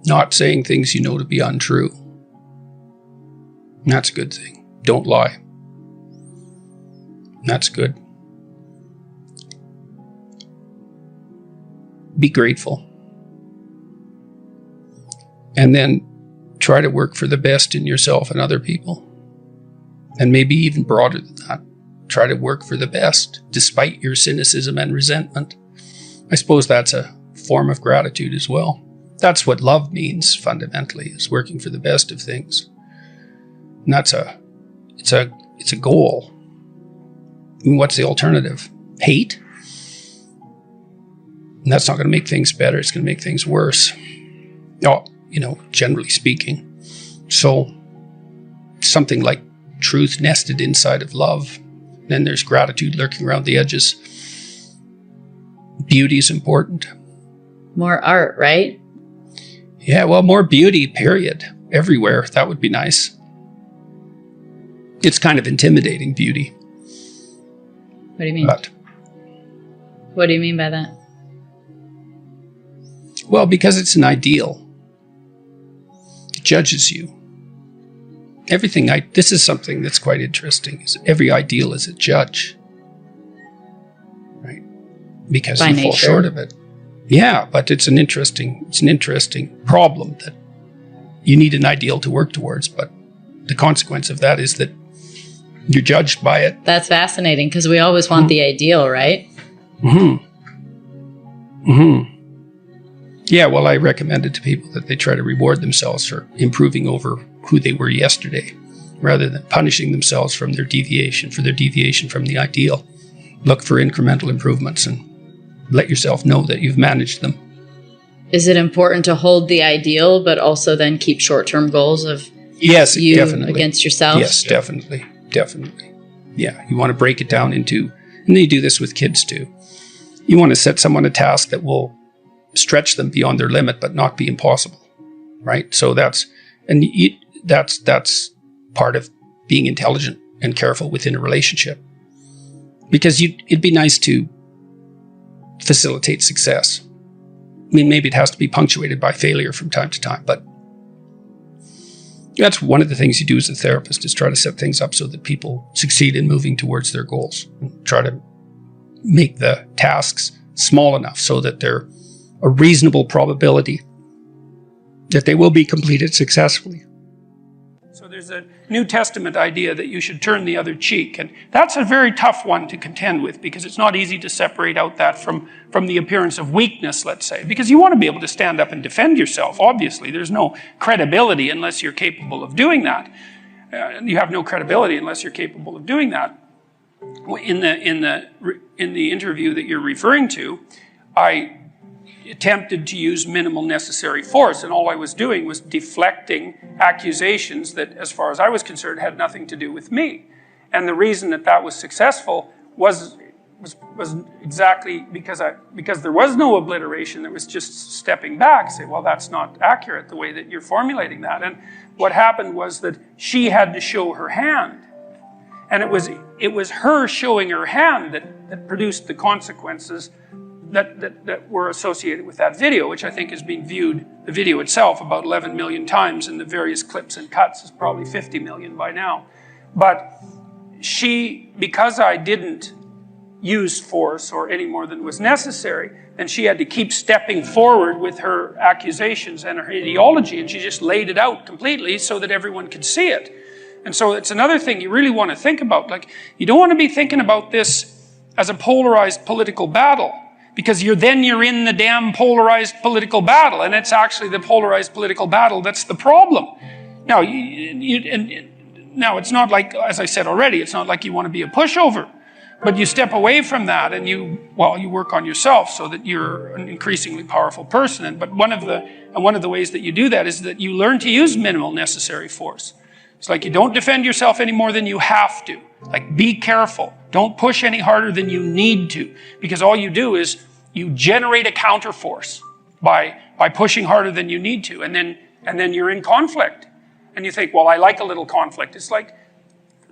Not saying things you know to be untrue. That's a good thing. Don't lie. That's good. Be grateful. And then try to work for the best in yourself and other people. And maybe even broader than that. Try to work for the best, despite your cynicism and resentment. I suppose that's a form of gratitude as well. That's what love means, fundamentally, is working for the best of things. And it's a goal. I mean, what's the alternative? Hate? And that's not going to make things better. It's going to make things worse. Oh, generally speaking. So something like truth nested inside of love. Then there's gratitude lurking around the edges. Beauty is important. More art, right? Yeah, well, more beauty, period. Everywhere. That would be nice. It's kind of intimidating, beauty. What do you mean? What do you mean by that? Well, because it's an ideal. It judges you. This is something that's quite interesting, is every ideal is a judge. Right? Because by you nature. fall short of it. Yeah, but it's an interesting problem that you need an ideal to work towards, but the consequence of that is that you're judged by it. That's fascinating, because we always want the ideal, right? Yeah, well, I recommended to people that they try to reward themselves for improving over who they were yesterday, rather than punishing themselves for their deviation from the ideal. Look for incremental improvements and let yourself know that you've managed them. Is it important to hold the ideal, but also then keep short-term goals of yes, you definitely. Against yourself? Yes, definitely. Yeah, you want to break it down into, and you do this with kids too. You want to set someone a task that will stretch them beyond their limit, but not be impossible, right? So that's part of being intelligent and careful within a relationship. Because it'd be nice to facilitate success. I mean, maybe it has to be punctuated by failure from time to time, but that's one of the things you do as a therapist, is try to set things up so that people succeed in moving towards their goals, and try to make the tasks small enough so that they're a reasonable probability that they will be completed successfully. So there's a New Testament idea that you should turn the other cheek, and that's a very tough one to contend with, because it's not easy to separate out that from the appearance of weakness, let's say, because you want to be able to stand up and defend yourself. Obviously, there's no credibility unless you're capable of doing that. You have no credibility unless you're capable of doing that. In the interview that you're referring to, I attempted to use minimal necessary force, and all I was doing was deflecting accusations that, as far as I was concerned, had nothing to do with me. And the reason that was successful was exactly because there was no obliteration. There was just stepping back, say, well, that's not accurate the way that you're formulating that. And what happened was that she had to show her hand, and it was her showing her hand that produced the consequences that were associated with that video, which I think has been viewed, the video itself, about 11 million times, and the various clips and cuts is probably 50 million by now. But because I didn't use force or any more than was necessary, then she had to keep stepping forward with her accusations and her ideology, and she just laid it out completely so that everyone could see it. And so it's another thing you really want to think about. Like, you don't want to be thinking about this as a polarized political battle, because you're in the damn polarized political battle, and it's actually the polarized political battle that's the problem. Now, now it's not like, as I said already, it's not like you want to be a pushover, but you step away from that and you work on yourself so that you're an increasingly powerful person. But one of the ways that you do that is that you learn to use minimal necessary force. It's like you don't defend yourself any more than you have to. Like, be careful. Don't push any harder than you need to, because all you do is you generate a counterforce by pushing harder than you need to, and then you're in conflict. And you think, well, I like a little conflict. It's like,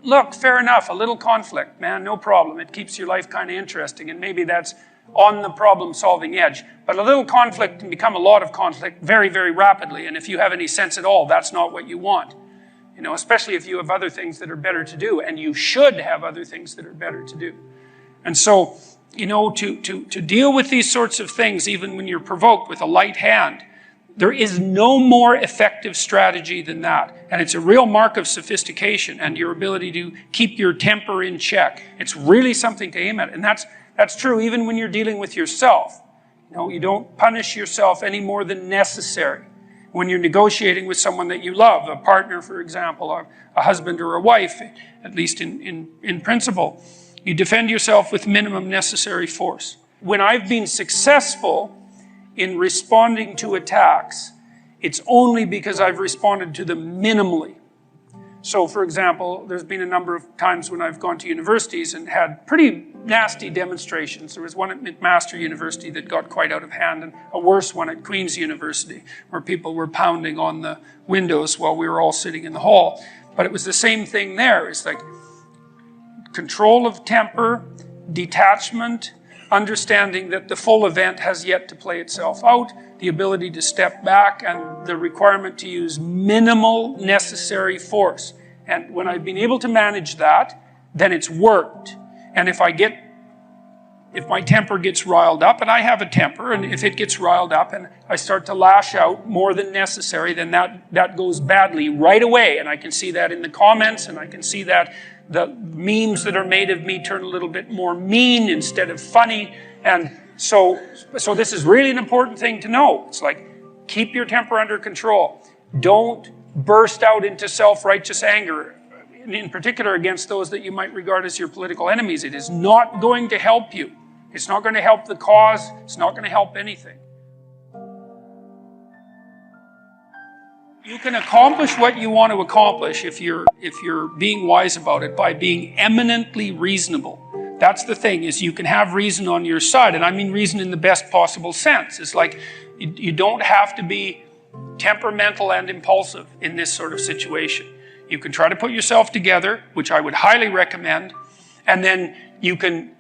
look, fair enough, a little conflict, man, no problem. It keeps your life kind of interesting, and maybe that's on the problem-solving edge. But a little conflict can become a lot of conflict very, very rapidly. And if you have any sense at all, that's not what you want. You know, especially if you have other things that are better to do, and you should have other things that are better to do. And so, you know, to deal with these sorts of things, even when you're provoked with a light hand, there is no more effective strategy than that. And it's a real mark of sophistication and your ability to keep your temper in check. It's really something to aim at. And that's true even when you're dealing with yourself. You know, you don't punish yourself any more than necessary. When you're negotiating with someone that you love, a partner, for example, or a husband or a wife, at least in principle, you defend yourself with minimum necessary force. When I've been successful in responding to attacks, it's only because I've responded to them minimally. So, for example, there's been a number of times when I've gone to universities and had pretty nasty demonstrations. There was one at McMaster University that got quite out of hand, and a worse one at Queen's University, where people were pounding on the windows while we were all sitting in the hall. But it was the same thing there. It's like control of temper, detachment, understanding that the full event has yet to play itself out, the ability to step back, and the requirement to use minimal necessary force. And when I've been able to manage that, then it's worked. And if my temper gets riled up, and I have a temper, and if it gets riled up and I start to lash out more than necessary, then that goes badly right away. And I can see that in the comments, and I can see that the memes that are made of me turn a little bit more mean instead of funny. And so this is really an important thing to know. It's like, keep your temper under control. Don't burst out into self-righteous anger, in particular against those that you might regard as your political enemies. It is not going to help you. It's not going to help the cause. It's not going to help anything. You can accomplish what you want to accomplish if you're being wise about it by being eminently reasonable. That's the thing, is you can have reason on your side, and I mean reason in the best possible sense. It's like you don't have to be temperamental and impulsive in this sort of situation. You can try to put yourself together, which I would highly recommend, and then you can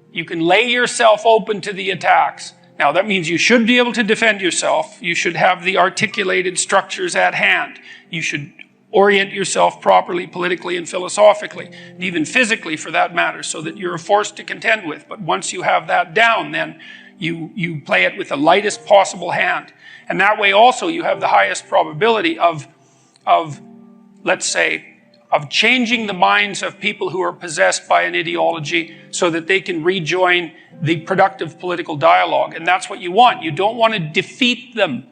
lay yourself open to the attacks. Now, that means you should be able to defend yourself. You should have the articulated structures at hand. You should orient yourself properly, politically and philosophically, and even physically for that matter, so that you're a force to contend with. But once you have that down, then you play it with the lightest possible hand. And that way also you have the highest probability of let's say, of changing the minds of people who are possessed by an ideology so that they can rejoin the productive political dialogue. And that's what you want. You don't want to defeat them.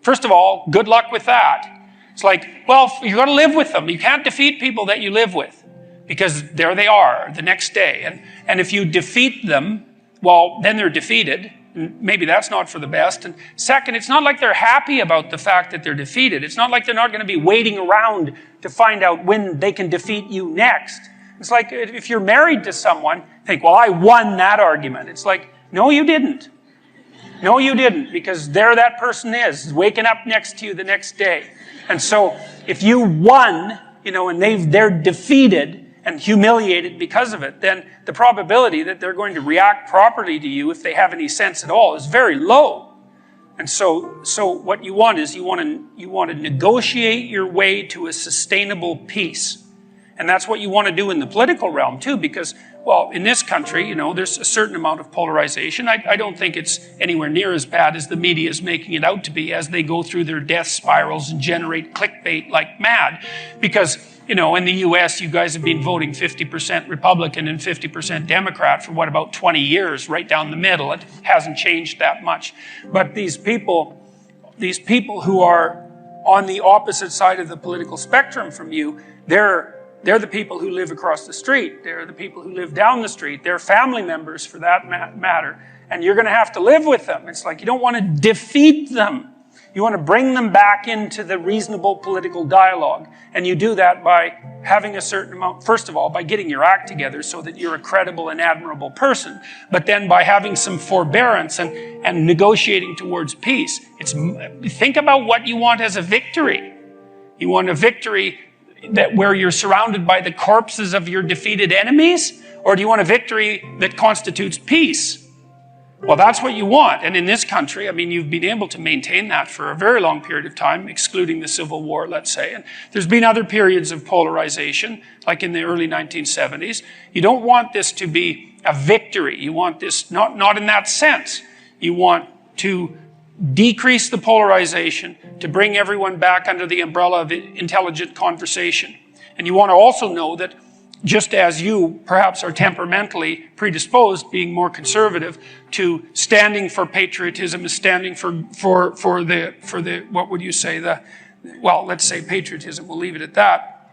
First of all, good luck with that. It's like, well, you've got to live with them. You can't defeat people that you live with, because there they are the next day. And if you defeat them, well, then they're defeated. Maybe that's not for the best. And second, it's not like they're happy about the fact that they're defeated. It's not like they're not going to be waiting around to find out when they can defeat you next. It's like if you're married to someone, think, well, I won that argument. It's like, no, you didn't. No, you didn't, because there that person is, waking up next to you the next day. And so if you won, and they're defeated and humiliated because of it, then the probability that they're going to react properly to you, if they have any sense at all, is very low. And so what you want is you want to negotiate your way to a sustainable peace. And that's what you want to do in the political realm too, because, well, in this country, there's a certain amount of polarization. I don't think it's anywhere near as bad as the media is making it out to be as they go through their death spirals and generate clickbait like mad. Because, in the U.S., you guys have been voting 50% Republican and 50% Democrat for about 20 years, right down the middle. It hasn't changed that much. But these people who are on the opposite side of the political spectrum from you, they're the people who live across the street. They're the people who live down the street. They're family members, for that matter. And you're going to have to live with them. It's like you don't want to defeat them. You want to bring them back into the reasonable political dialogue. And you do that by having a certain amount, first of all, by getting your act together so that you're a credible and admirable person. But then by having some forbearance and negotiating towards peace. Think about what you want as a victory. You want a victory where you're surrounded by the corpses of your defeated enemies? Or do you want a victory that constitutes peace? Well, that's what you want. And in this country, I mean, you've been able to maintain that for a very long period of time, excluding the Civil War, let's say. And there's been other periods of polarization, like in the early 1970s. You don't want this to be a victory. You want this, not in that sense. You want to decrease the polarization, to bring everyone back under the umbrella of intelligent conversation. And you want to also know that just as you perhaps are temperamentally predisposed, being more conservative, to standing for patriotism, is standing for the what would you say, well, let's say patriotism, we'll leave it at that,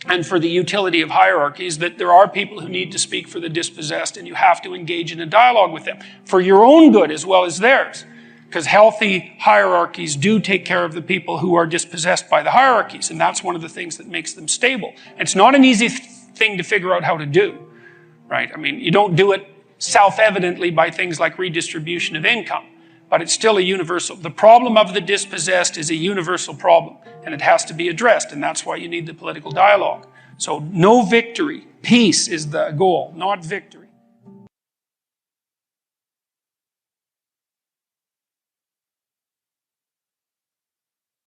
and for the utility of hierarchies, that there are people who need to speak for the dispossessed, and you have to engage in a dialogue with them for your own good as well as theirs. Because healthy hierarchies do take care of the people who are dispossessed by the hierarchies, and that's one of the things that makes them stable. It's not an easy thing to figure out how to do, right? I mean, you don't do it self-evidently by things like redistribution of income, but it's still a universal. The problem of the dispossessed is a universal problem, and it has to be addressed, and that's why you need the political dialogue. So no victory. Peace is the goal, not victory.